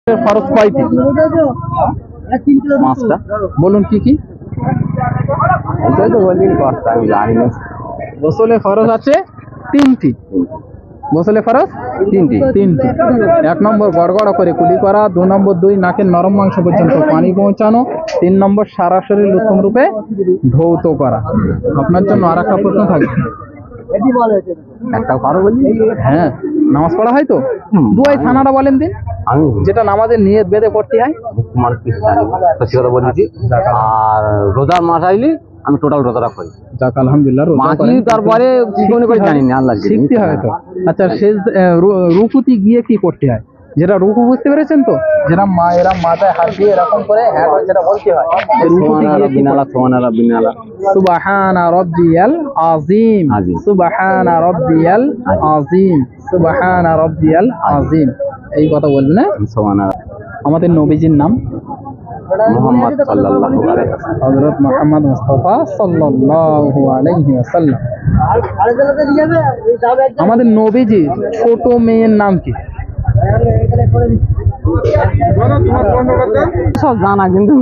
ফরজ কয়টি? পাঁচটা। বলুন কি কি? এটাই তো বললি পাঁচটা, আমি জানি না। গোসলে ফরজ আছে তিনটি। গোসলে ফরজ তিনটি। তিনটি। 1 নম্বর গড়গড় করে কুলি করা, 2 নম্বর 2 নাকের নরম মাংস পর্যন্ত পানি পৌঁছানো, 3 নম্বর সারা শরীর উত্তম রূপে ধৌত করা। আপনার জন্য আর একটা প্রশ্ন থাকবে। একটা পারো বলি? হ্যাঁ, নামাজ পড়া হয় তো? দুয়াই থানাটা বলেন দিন, আমি যেটা নামাজের নিয়ত বেঁধে পড়তে হয়। মানুষ কিছু জানি না, সত্যি কথা বলেছি। আর রোজার মাস আইলে আমি টোটাল রোজাটা করি। যাক আলহামদুলিল্লাহ, রোজা বাকি করেন। তারপরে কি মনে করে জানি না, আল্লাহ শিখতে হয় তো। আচ্ছা, শেষ রুকুতে গিয়ে কি করতে হয়? যেটা রুকু বুঝতে পেরেছেন তো, যেটা এরা মাথায় হাত দিয়ে এরকম করে হ্যাঁ যেটা বলতে হয়, রুকুতে গিয়ে কি বিনালা সোনালা বিনালা সুবহানা রাব্বিয়াল আযীম, সুবহানা রাব্বিয়াল আযীম, সুবহানা রাব্বিয়াল আযীম, এই কথা বলবেন না? সোনালা। আমাদের নবীজির নাম মুহাম্মদ সাল্লাল্লাহু আলাইহি ওয়াসাল্লাম। হযরত মুহাম্মদ মুস্তাফা সাল্লাল্লাহু আলাইহি ওয়াসাল্লাম। আমাদের নবীজির ছোট মেয়ের নাম কি? সব জানা কিন্তু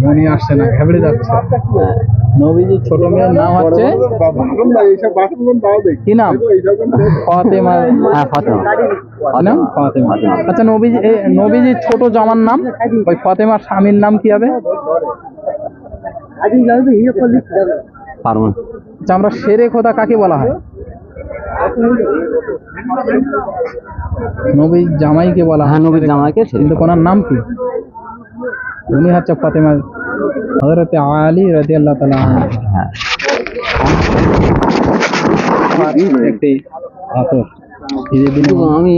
মনে আসছে না, ঘাবড়ে যাচ্ছে। নবীজির ছোট মেয়ের নাম হচ্ছে কি নাম? ফাতেমা। হ্যাঁ, ফাতেমা। নাম ফাতেমা। আচ্ছা, নবীজির ছোট জামার নাম, ওই ফাতেমার স্বামীর নাম কি হবে? পারবো না। আচ্ছা, আমরা শেরে খোদা কাকে বলা হয়? নবী জামাইকে বলা হয়। হ্যাঁ, নবীর জামাইকে। কিন্তু কোনার নাম কি? উনি হচ্ছে ফাতেমা, হযরত আলী রাদিয়াল্লাহু তাআলা আনহু। হ্যাঁ, একটি আতর। আমি